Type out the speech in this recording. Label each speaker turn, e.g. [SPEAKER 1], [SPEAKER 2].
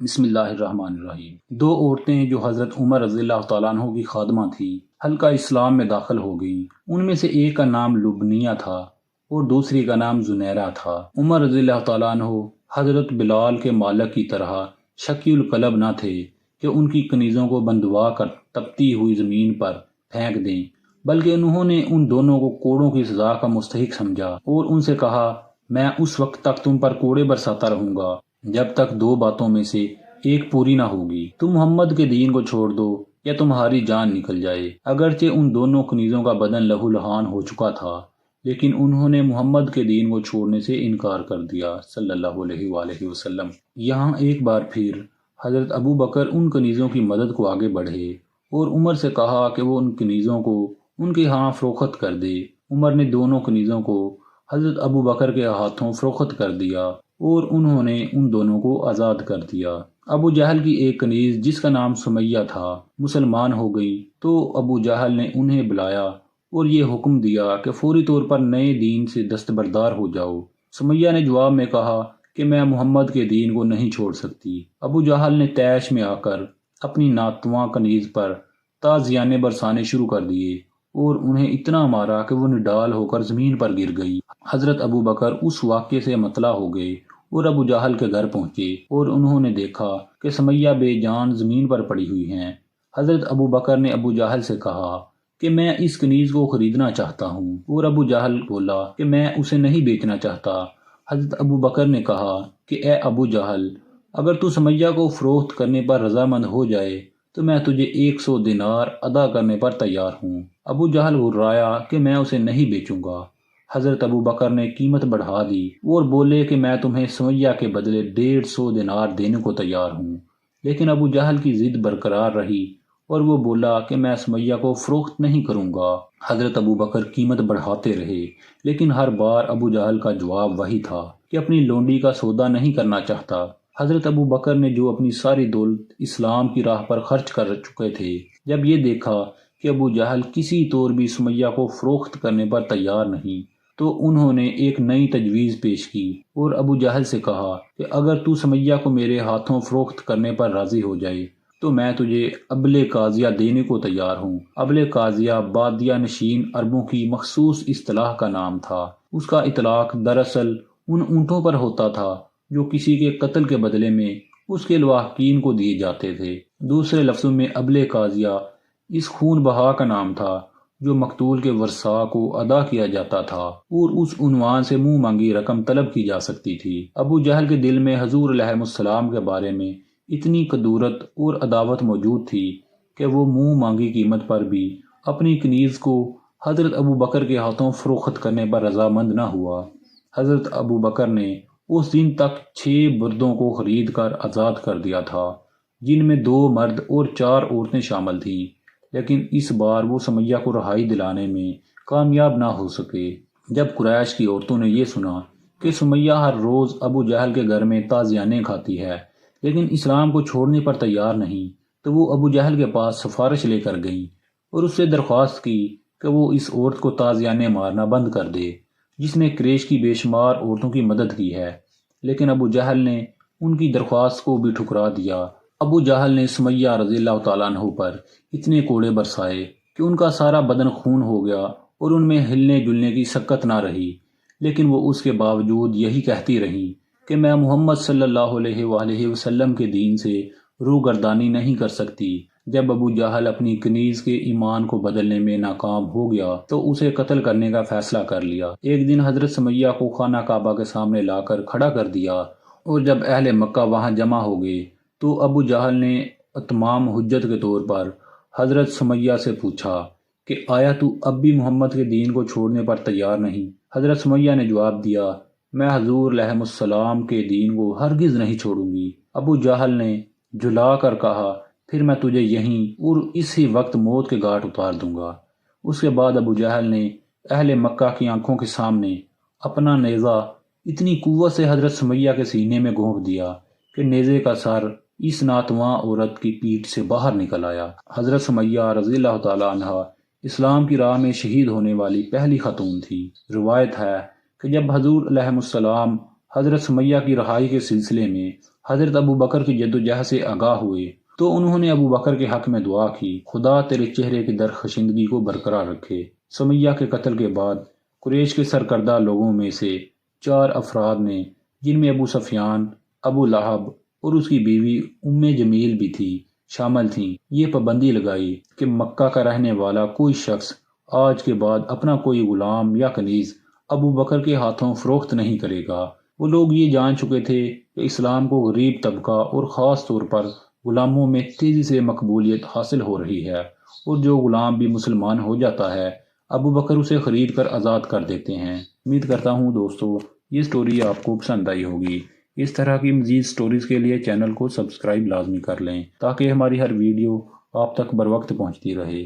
[SPEAKER 1] بسم اللہ الرحمن الرحیم۔ دو عورتیں جو حضرت عمر رضی اللہ تعالیٰ عنہ کی خادمہ تھیں حلقہ اسلام میں داخل ہو گئیں۔ ان میں سے ایک کا نام لبنیہ تھا اور دوسری کا نام زنیرہ تھا۔ عمر رضی اللہ تعالیٰ عنہ حضرت بلال کے مالک کی طرح شکی القلب نہ تھے کہ ان کی کنیزوں کو بندوا کر تپتی ہوئی زمین پر پھینک دیں، بلکہ انہوں نے ان دونوں کو کوڑوں کی سزا کا مستحق سمجھا اور ان سے کہا، میں اس وقت تک تم پر کوڑے برساتا رہوں گا جب تک دو باتوں میں سے ایک پوری نہ ہوگی۔ تم محمد کے دین کو چھوڑ دو یا تمہاری جان نکل جائے۔ اگرچہ ان دونوں کنیزوں کا بدن لہو لہان ہو چکا تھا، لیکن انہوں نے محمد کے دین کو چھوڑنے سے انکار کر دیا صلی اللہ علیہ وآلہ وسلم۔ یہاں ایک بار پھر حضرت ابو بکر ان کنیزوں کی مدد کو آگے بڑھے اور عمر سے کہا کہ وہ ان کنیزوں کو ان کے ہاں فروخت کر دے۔ عمر نے دونوں کنیزوں کو حضرت ابو بکر کے ہاتھوں فروخت کر دیا اور انہوں نے ان دونوں کو آزاد کر دیا۔ ابو جہل کی ایک کنیز جس کا نام سمیہ تھا مسلمان ہو گئی تو ابو جہل نے انہیں بلایا اور یہ حکم دیا کہ فوری طور پر نئے دین سے دستبردار ہو جاؤ۔ سمیہ نے جواب میں کہا کہ میں محمد کے دین کو نہیں چھوڑ سکتی۔ ابو جہل نے طیش میں آ کر اپنی ناتواں کنیز پر تازیانے برسانے شروع کر دیے اور انہیں اتنا مارا کہ وہ نڈال ہو کر زمین پر گر گئی۔ حضرت ابو بکر اس واقعے سے مطلع ہو گئے اور ابو جہل کے گھر پہنچے اور انہوں نے دیکھا کہ سمیہ بے جان زمین پر پڑی ہوئی ہیں۔ حضرت ابو بکر نے ابو جہل سے کہا کہ میں اس کنیز کو خریدنا چاہتا ہوں، اور ابو جہل بولا کہ میں اسے نہیں بیچنا چاہتا۔ حضرت ابو بکر نے کہا کہ اے ابو جہل، اگر تو سمیہ کو فروخت کرنے پر رضامند ہو جائے تو میں تجھے 100 دینار ادا کرنے پر تیار ہوں۔ ابو جہل گھبرایا کہ میں اسے نہیں بیچوں گا۔ حضرت ابو بکر نے قیمت بڑھا دی اور بولے کہ میں تمہیں سمیہ کے بدلے 150 دینار دینے کو تیار ہوں، لیکن ابو جہل کی ضد برقرار رہی اور وہ بولا کہ میں سمیہ کو فروخت نہیں کروں گا۔ حضرت ابو بکر قیمت بڑھاتے رہے، لیکن ہر بار ابو جہل کا جواب وہی تھا کہ اپنی لونڈی کا سودا نہیں کرنا چاہتا۔ حضرت ابو بکر نے جو اپنی ساری دولت اسلام کی راہ پر خرچ کر چکے تھے، جب یہ دیکھا کہ ابو جہل کسی طور بھی سمیہ کو فروخت کرنے پر تیار نہیں، تو انہوں نے ایک نئی تجویز پیش کی اور ابو جہل سے کہا کہ اگر تو سمیہ کو میرے ہاتھوں فروخت کرنے پر راضی ہو جائے تو میں تجھے ابل قاضیہ دینے کو تیار ہوں۔ ابل قاضیہ بادیہ نشین عربوں کی مخصوص اصطلاح کا نام تھا۔ اس کا اطلاق دراصل ان اونٹوں پر ہوتا تھا جو کسی کے قتل کے بدلے میں اس کے لواحقین کو دیے جاتے تھے۔ دوسرے لفظوں میں ابل قاضیہ اس خون بہا کا نام تھا جو مقتول کے ورثاء کو ادا کیا جاتا تھا اور اس عنوان سے منہ مانگی رقم طلب کی جا سکتی تھی۔ ابو جہل کے دل میں حضور علیہ السلام کے بارے میں اتنی کدورت اور عداوت موجود تھی کہ وہ منہ مانگی قیمت پر بھی اپنی کنیز کو حضرت ابو بکر کے ہاتھوں فروخت کرنے پر رضامند نہ ہوا۔ حضرت ابو بکر نے اس دن تک 6 بردوں کو خرید کر آزاد کر دیا تھا، جن میں 2 مرد اور 4 عورتیں شامل تھیں، لیکن اس بار وہ سمیہ کو رہائی دلانے میں کامیاب نہ ہو سکے۔ جب قریش کی عورتوں نے یہ سنا کہ سمیہ ہر روز ابو جہل کے گھر میں تازیانے کھاتی ہے لیکن اسلام کو چھوڑنے پر تیار نہیں، تو وہ ابو جہل کے پاس سفارش لے کر گئیں اور اس سے درخواست کی کہ وہ اس عورت کو تازیانے مارنا بند کر دے جس نے قریش کی بے شمار عورتوں کی مدد کی ہے، لیکن ابو جہل نے ان کی درخواست کو بھی ٹھکرا دیا۔ ابو جہل نے سمیہ رضی اللہ تعالیٰ عنہ پر اتنے کوڑے برسائے کہ ان کا سارا بدن خون ہو گیا اور ان میں ہلنے جلنے کی سکت نہ رہی، لیکن وہ اس کے باوجود یہی کہتی رہیں کہ میں محمد صلی اللہ علیہ وآلہ وسلم کے دین سے روگردانی نہیں کر سکتی۔ جب ابو جہل اپنی کنیز کے ایمان کو بدلنے میں ناکام ہو گیا تو اسے قتل کرنے کا فیصلہ کر لیا۔ ایک دن حضرت سمیہ کو خانہ کعبہ کے سامنے لا کر کھڑا کر دیا اور جب اہل مکہ وہاں جمع ہو گئے تو ابو جہل نے اتمام حجت کے طور پر حضرت سمیہ سے پوچھا کہ آیا تو اب بھی محمد کے دین کو چھوڑنے پر تیار نہیں؟ حضرت سمیہ نے جواب دیا، میں حضور علیہ السلام کے دین کو ہرگز نہیں چھوڑوں گی۔ ابو جہل نے جھلا کر کہا، پھر میں تجھے یہیں اور اسی وقت موت کے گھاٹ اتار دوں گا۔ اس کے بعد ابو جہل نے اہل مکہ کی آنکھوں کے سامنے اپنا نیزہ اتنی قوت سے حضرت سمیہ کے سینے میں گھونپ دیا کہ نیزے کا سر اس ناتواں عورت کی پیٹھ سے باہر نکل آیا۔ حضرت سمیہ رضی اللہ تعالیٰ عنہ اسلام کی راہ میں شہید ہونے والی پہلی خاتون تھی۔ روایت ہے کہ جب حضور علیہ السلام حضرت سمیہ کی رہائی کے سلسلے میں حضرت ابو بکر کی جدوجہد سے آگاہ ہوئے تو انہوں نے ابو بکر کے حق میں دعا کی، خدا تیرے چہرے کی درخشندگی کو برقرار رکھے۔ سمیہ کے قتل کے بعد قریش کے سرکردہ لوگوں میں سے 4 افراد نے، جن میں ابو سفیان، ابو لہب اور اس کی بیوی ام جمیل بھی تھی شامل تھیں، یہ پابندی لگائی کہ مکہ کا رہنے والا کوئی شخص آج کے بعد اپنا کوئی غلام یا کنیز ابو بکر کے ہاتھوں فروخت نہیں کرے گا۔ وہ لوگ یہ جان چکے تھے کہ اسلام کو غریب طبقہ اور خاص طور پر غلاموں میں تیزی سے مقبولیت حاصل ہو رہی ہے، اور جو غلام بھی مسلمان ہو جاتا ہے ابو بکر اسے خرید کر آزاد کر دیتے ہیں۔ امید کرتا ہوں دوستو یہ سٹوری آپ کو پسند آئی ہوگی۔ اس طرح کی مزید سٹوریز کے لیے چینل کو سبسکرائب لازمی کر لیں تاکہ ہماری ہر ویڈیو آپ تک بر وقت پہنچتی رہے۔